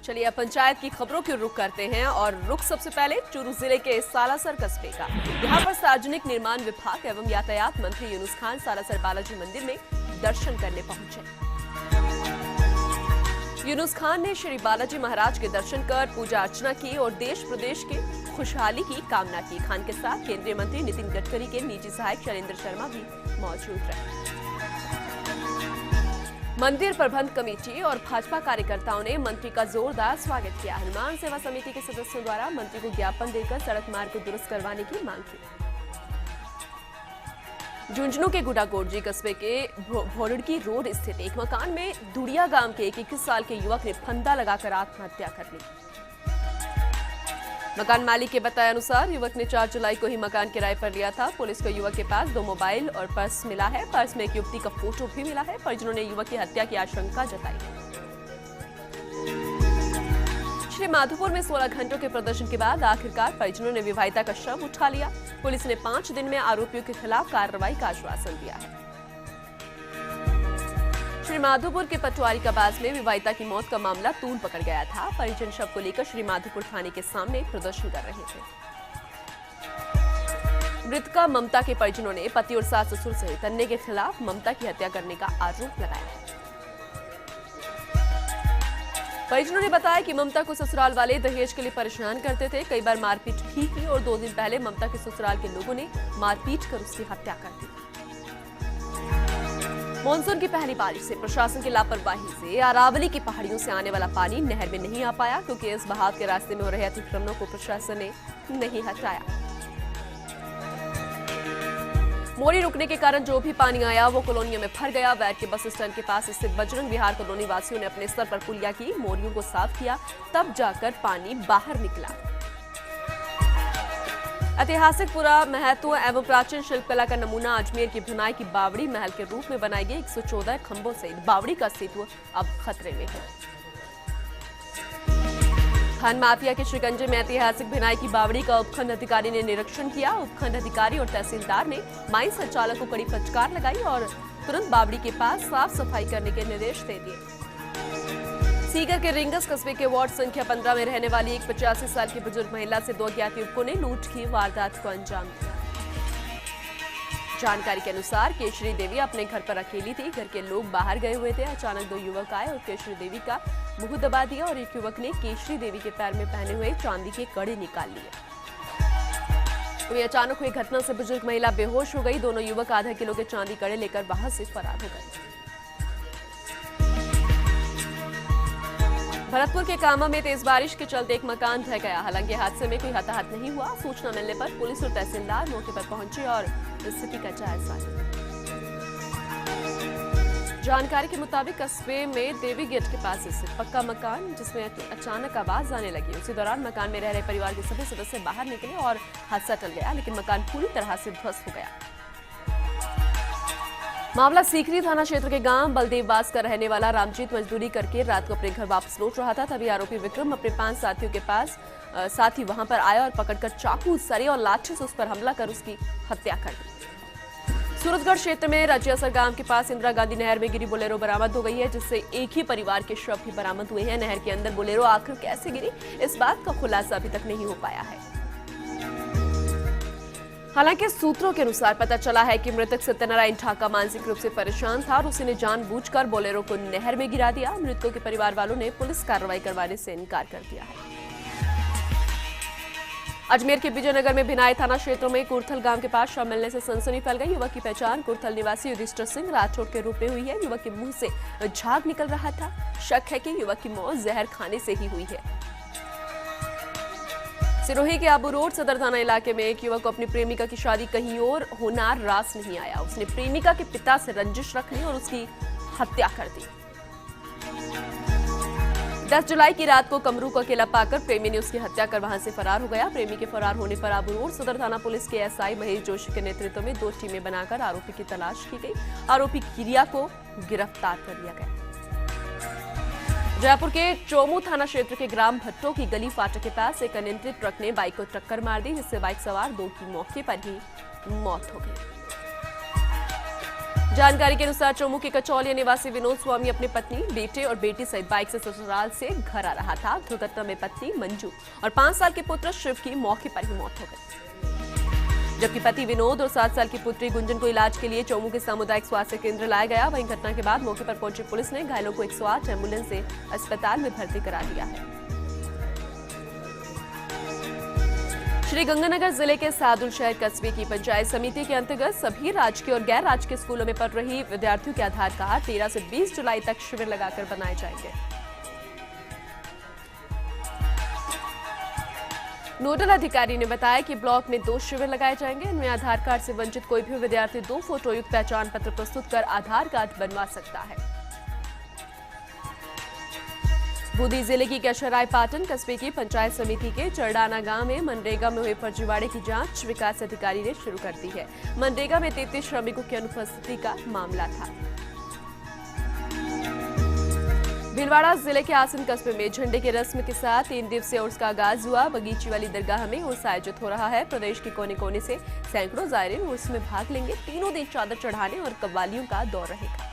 चलिए अब पंचायत की खबरों की रुख करते हैं और रुख सबसे पहले चूरू जिले के सालासर कस्बे का। यहाँ पर सार्वजनिक निर्माण विभाग एवं यातायात मंत्री यूनुस खान सालासर बालाजी मंदिर में दर्शन करने पहुंचे। यूनुस खान ने श्री बालाजी महाराज के दर्शन कर पूजा अर्चना की और देश प्रदेश के खुशहाली की कामना की। खान के साथ केंद्रीय मंत्री नितिन गडकरी के निजी सहायक शैलेंद्र शर्मा भी मौजूद रहे। मंदिर प्रबंध कमेटी और भाजपा कार्यकर्ताओं ने मंत्री का जोरदार स्वागत किया। हनुमान सेवा समिति के सदस्यों द्वारा मंत्री को ज्ञापन देकर सड़क मार्ग को दुरुस्त करवाने की मांग की। झुंझुनू के गुडाकोटजी कस्बे के भोरड़की रोड स्थित एक मकान में दुड़िया गांव के 21 साल के युवक ने फंदा लगाकर आत्महत्या कर ली। मकान मालिक के बताए अनुसार युवक ने 4 जुलाई को ही मकान किराए पर लिया था। पुलिस को युवक के पास 2 मोबाइल और पर्स मिला है। पर्स में एक युवती का फोटो भी मिला है। परिजनों ने युवक की हत्या की आशंका जताई है। श्री माधोपुर में 16 घंटों के प्रदर्शन के बाद आखिरकार परिजनों ने विवाहिता का शव उठा लिया। पुलिस ने 5 दिन में आरोपियों के खिलाफ कार्रवाई का आश्वासन दिया है। श्री माधोपुर के पटवारी कबास में विवाहिता की मौत का मामला तूल पकड़ गया था। परिजन शव को लेकर श्री माधोपुर थाने के सामने प्रदर्शन कर रहे थे। मृतका ममता के परिजनों ने पति और सास ससुर सहित अन्य के खिलाफ ममता की हत्या करने का आरोप लगाया है। परिजनों ने बताया कि ममता को ससुराल वाले दहेज के लिए परेशान करते थे। कई बार मारपीट भी की और 2 दिन पहले ममता के ससुराल के लोगों ने मारपीट कर उसकी हत्या कर दी। मानसून की पहली बारिश से प्रशासन की लापरवाही से अरावली की पहाड़ियों से आने वाला पानी नहर में नहीं आ पाया, क्योंकि इस बहाव के रास्ते में हो रहे अतिक्रमणों को प्रशासन ने नहीं हटाया। मोरी रुकने के कारण जो भी पानी आया वो कॉलोनियों में भर गया। वैट के बस स्टैंड के पास स्थित बजरंग विहार कॉलोनी वासियों ने अपने स्तर पर पुलिया की, मोरियों को साफ किया, तब जाकर पानी बाहर निकला। ऐतिहासिक पुरा महत्व एवं प्राचीन शिल्पकला का नमूना अजमेर की भुनाई की बावड़ी महल के रूप में बनाई गई 114 खंभों सहित बावड़ी का अस्तित्व अब खतरे में है। खान माफिया के शिकंजे में ऐतिहासिक भिनाई की बावड़ी का उपखंड अधिकारी ने निरीक्षण किया। उपखंड अधिकारी और तहसीलदार ने माइन संचालक को कड़ी फटकार लगाई और तुरंत बावड़ी के पास साफ सफाई करने के निर्देश दे दिए। सीकर के रिंगस कस्बे के वार्ड संख्या 15 में रहने वाली एक 85 साल की बुजुर्ग महिला से 2 अज्ञात युवकों ने लूट की वारदात को अंजाम दिया। जानकारी के अनुसार केशरी देवी अपने घर पर अकेली थी। घर के लोग बाहर गए हुए थे। अचानक 2 युवक आए और केशरी देवी का मुंह दबा दिया और एक युवक ने केशरी देवी के पैर में पहने हुए चांदी के कड़े निकाल लिए। वहीं अचानक हुई घटना से बुजुर्ग महिला बेहोश हो गई। दोनों युवक आधा किलो के चांदी कड़े लेकर वहां से फरार हो गए। भरतपुर के कामा में तेज बारिश के चलते एक मकान ढह गया। हालांकि हादसे में कोई हताहत नहीं हुआ। सूचना मिलने पर पुलिस और तहसीलदार मौके पर पहुंचे और स्थिति का जायजा लिया। जानकारी के मुताबिक कस्बे में देवी गेट के पास स्थित पक्का मकान जिसमें अचानक आवाज आने लगी। उसी दौरान मकान में रह रहे परिवार के सभी सदस्य बाहर निकले और हादसा टल गया, लेकिन मकान पूरी तरह से ध्वस्त हो गया। मामला सीकरी थाना क्षेत्र के गांव बलदेववास का रहने वाला रामजीत मजदूरी करके रात को अपने घर वापस लौट रहा था। तभी आरोपी विक्रम अपने 5 साथियों के पास साथी वहां पर आया और पकड़कर चाकू, सरी और लाठी से उस पर हमला कर उसकी हत्या कर दी। सूरतगढ़ क्षेत्र में रजियासर गांव के पास इंदिरा गांधी नहर में गिरी बोलेरो बरामद हो गई है, जिससे एक ही परिवार के शव भी बरामद हुए हैं। नहर के अंदर बोलेरो आखिर कैसे गिरी, इस बात का खुलासा अभी तक नहीं हो पाया है। हालांकि सूत्रों के अनुसार पता चला है कि मृतक सत्यनारायण ठाका मानसिक रूप से परेशान था और उसने जानबूझकर बोलेरो को नहर में गिरा दिया। मृतकों के परिवार वालों ने पुलिस कार्रवाई करवाने से इनकार कर दिया है। अजमेर के विजयनगर में भिनाई थाना क्षेत्रों में कुर्थल गांव के पास शव मिलने से सनसनी फैल गई। युवक की पहचान कुर्थल निवासी युधिष्ठिर सिंह राठौड़ के रूप में हुई है। युवक के मुंह से झाग निकल रहा था। शक है कि युवक की मौत जहर खाने से ही हुई है। सिरोही के आबू रोड सदर थाना इलाके में एक युवक को अपनी प्रेमिका की शादी कहीं और होना रास नहीं आया। उसने प्रेमिका के पिता से रंजिश रख ली और उसकी हत्या कर दी। 10 जुलाई की रात को कमरू को अकेला पाकर प्रेमी ने उसकी हत्या कर वहां से फरार हो गया। प्रेमी के फरार होने पर आबू रोड सदर थाना पुलिस के एसआई महेश जोशी के नेतृत्व में 2 टीमें बनाकर आरोपी की तलाश की गई। आरोपी किरिया को गिरफ्तार कर लिया गया। जयपुर के चोमू थाना क्षेत्र के ग्राम भट्टो की गली फाटक के पास एक अनियंत्रित ट्रक ने बाइक को टक्कर मार दी, जिससे बाइक सवार 2 की मौके पर ही मौत हो गई। जानकारी के अनुसार चौमू के कचौलिया निवासी विनोद स्वामी अपनी पत्नी, बेटे और बेटी सहित बाइक से ससुराल से घर आ रहा था। दुर्घटना में पत्नी मंजू और 5 साल के पुत्र शिव की मौके पर ही मौत हो गई, जबकि पति विनोद और 7 साल की पुत्री गुंजन को इलाज के लिए चौमू के सामुदायिक स्वास्थ्य केंद्र लाया गया। वहीं घटना के बाद मौके पर पहुंची पुलिस ने घायलों को 108 एम्बुलेंस से अस्पताल में भर्ती करा दिया है। श्रीगंगानगर जिले के सादुलशहर कस्बे की पंचायत समिति के अंतर्गत सभी राजकीय और गैर राजकीय स्कूलों में पढ़ रही विद्यार्थियों के आधार कार्ड 13 से 20 जुलाई तक शिविर लगाकर बनाए जाएंगे। नोडल अधिकारी ने बताया कि ब्लॉक में 2 शिविर लगाए जाएंगे। इनमें आधार कार्ड से वंचित कोई भी विद्यार्थी 2 फोटो युक्त पहचान पत्र प्रस्तुत कर आधार कार्ड बनवा सकता है। बूंदी जिले की कैशराय पाटन कस्बे की पंचायत समिति के चरडाना गांव में मनरेगा में हुए फर्जीवाड़े की जांच विकास अधिकारी ने शुरू कर दी है। मनरेगा में 33 श्रमिकों की अनुपस्थिति का मामला था। भीलवाड़ा जिले के आसन कस्बे में झंडे की रस्म के साथ 3 दिवसीय उर्स का आगाज हुआ। बगीची वाली दरगाह में उर्स आयोजित हो रहा है। प्रदेश के कोने कोने से सैकड़ों ज़ायरीन उर्स में भाग लेंगे। तीनों दिन चादर चढ़ाने और कव्वालियों का दौर रहेगा।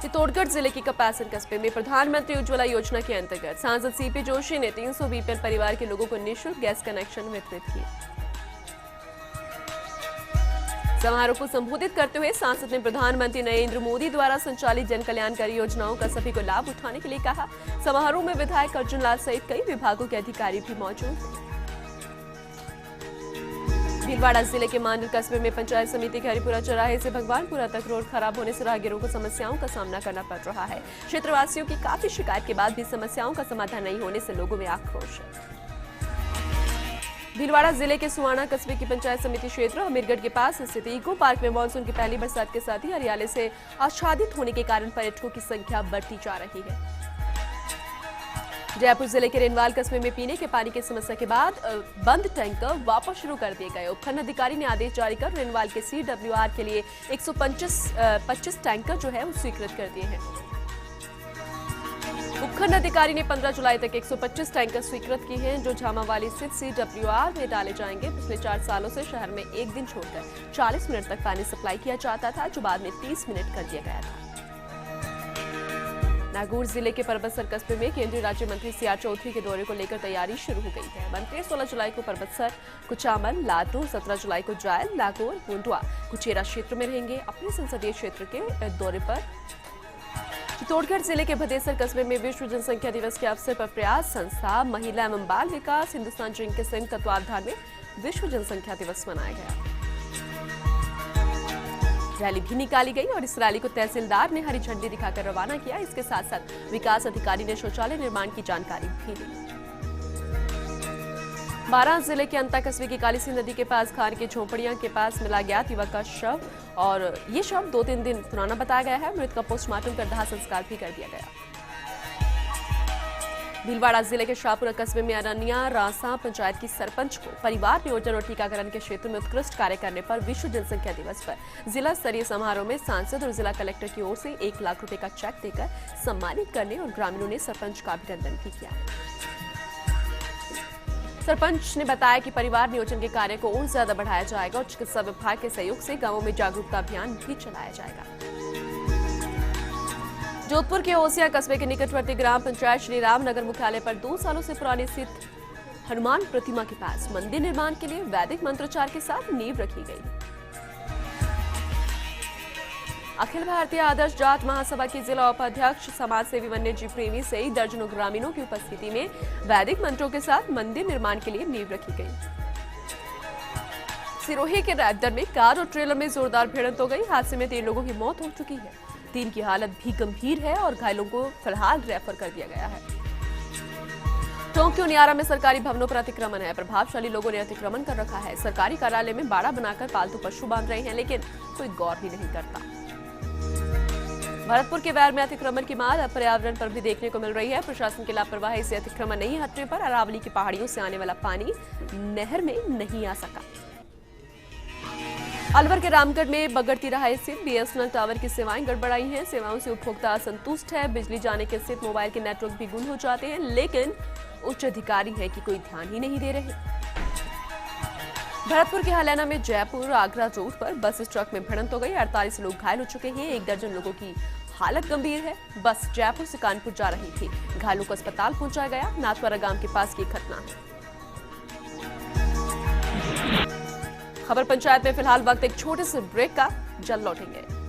चित्तौड़गढ़ जिले की कपासन कस्बे में प्रधानमंत्री उज्ज्वला योजना के अंतर्गत सांसद सीपी जोशी ने 300 बीपीएल परिवार के लोगों को निःशुल्क गैस कनेक्शन वितरित किए। समारोह को संबोधित करते हुए सांसद ने प्रधानमंत्री नरेंद्र मोदी द्वारा संचालित जन कल्याणकारी योजनाओं का सभी को लाभ उठाने के लिए कहा। समारोह में विधायक अर्जुन लाल सहित कई विभागों के अधिकारी भी मौजूद थे। भीलवाड़ा जिले के मांडल कस्बे में पंचायत समिति के हरिपुरा चौराहे से भगवानपुरा तक रोड खराब होने से राहगीरों को समस्याओं का सामना करना पड़ रहा है। क्षेत्रवासियों की काफी शिकायत के बाद भी समस्याओं का समाधान नहीं होने से लोगों में आक्रोश है। भीलवाड़ा जिले के सुवाना कस्बे की पंचायत समिति क्षेत्र अमीरगढ़ के पास स्थित इको पार्क में मानसून की पहली बरसात के साथ ही हरियाली से आच्छादित होने के कारण पर्यटकों की संख्या बढ़ती जा रही है। जयपुर जिले के रेनवाल कस्बे में पीने के पानी की समस्या के बाद बंद टैंकर वापस शुरू कर दिए गए। उपखंड अधिकारी ने आदेश जारी कर रेनवाल के CWR के लिए 125 टैंकर जो है वो स्वीकृत कर दिए हैं। उपखंड अधिकारी ने 15 जुलाई तक 125 टैंकर स्वीकृत किए हैं, जो झामावाली स्थित CWR में डाले जाएंगे। पिछले 4 सालों से शहर में एक दिन छोड़कर 40 मिनट तक पानी सप्लाई किया जाता था, जो बाद में 30 मिनट कर दिया गया था। नागौर जिले के परबतसर कस्बे में केंद्रीय राज्य मंत्री CR चौधरी के दौरे को लेकर तैयारी शुरू हो गई है। मंत्री 16 जुलाई को परबतसर, कुचामन, लातूर, 17 जुलाई को जायल, नागौर, बुंडुआ, कुचेरा क्षेत्र में रहेंगे। अपने संसदीय क्षेत्र के दौरे पर चित्तौड़गढ़ जिले के भदेसर कस्बे में विश्व जनसंख्या दिवस के अवसर पर प्रयास संस्था, महिला एवं बाल विकास, हिंदुस्तान जिंक के संयुक्त तत्वावधान में विश्व जनसंख्या दिवस मनाया गया। रैली भी निकाली गई और इस रैली को तहसीलदार ने हरी झंडी दिखाकर रवाना किया। इसके साथ साथ विकास अधिकारी ने शौचालय निर्माण की जानकारी भी दी। बारां जिले के अंता कस्बे की कालीसी नदी के पास खान की झोपड़ियां के पास मिला ज्ञात युवक का शव, और ये शव 2-3 दिन पुराना बताया गया है। मृत का पोस्टमार्टम कर दाह संस्कार भी कर दिया गया। भीलवाड़ा जिले के शाहपुरा कस्बे में अरनिया रासा पंचायत की सरपंच को परिवार नियोजन और टीकाकरण के क्षेत्र में उत्कृष्ट कार्य करने पर विश्व जनसंख्या दिवस पर जिला स्तरीय समारोह में सांसद और जिला कलेक्टर की ओर से 1 लाख रुपए का चेक देकर सम्मानित करने और ग्रामीणों ने सरपंच का अभिनंदन भी किया। सरपंच ने बताया कि परिवार नियोजन के कार्य को और ज्यादा बढ़ाया जाएगा और चिकित्सा विभाग के सहयोग से गांवों में जागरूकता अभियान भी चलाया जाएगा। जोधपुर के ओसिया कस्बे के निकटवर्ती ग्राम पंचायत श्री राम नगर मुख्यालय पर 2 सालों से पुरानी स्थित हनुमान प्रतिमा के पास मंदिर निर्माण के लिए वैदिक मंत्रोच्चार के साथ नींव रखी गई। अखिल भारतीय आदर्श जाट महासभा की जिला उपाध्यक्ष समाज सेवी वन्य जीव प्रेमी सहित दर्जनों ग्रामीणों की उपस्थिति में वैदिक मंत्रों के साथ मंदिर निर्माण के लिए नींव रखी गई। सिरोही के रैदर में कार और ट्रेलर में जोरदार भिड़ंत हो गई। हादसे में 3 लोगों की मौत हो चुकी है। 3 की हालत भी गंभीर है और घायलों को फिलहाल रेफर कर दिया गया है। टोंक के उनियारा में सरकारी भवनों पर अतिक्रमण है। प्रभावशाली लोगों ने अतिक्रमण कर रखा है। सरकारी कार्यालय में बाड़ा बनाकर पालतू पशु बांध रहे हैं, लेकिन कोई गौर भी नहीं करता। भरतपुर के वैर में अतिक्रमण की मार अब पर्यावरण पर भी देखने को मिल रही है। प्रशासन की लापरवाही से अतिक्रमण नहीं हटने पर अरावली की पहाड़ियों से आने वाला पानी नहर में नहीं आ सका। अलवर के रामगढ़ में बगड़ती राह स्थित BSNL टावर की सेवाएं गड़बड़ाई हैं। सेवाओं से उपभोक्ता असंतुष्ट है। बिजली जाने के स्थित मोबाइल के नेटवर्क भी गुल हो जाते हैं, लेकिन उच्च अधिकारी है कि कोई ध्यान ही नहीं दे रहे। भरतपुर के हलैना में जयपुर आगरा रोड पर बस ट्रक में भिड़ंत हो गई। 48 लोग घायल हो चुके हैं। 1 दर्जन लोगों की हालत गंभीर है। बस जयपुर से कानपुर जा रही थी। घायलों को अस्पताल पहुंचाया गया। नाथवारा गांव के पास की घटना है। खबर पंचायत में फिलहाल वक्त एक छोटे से ब्रेक का, जल्द लौटेंगे।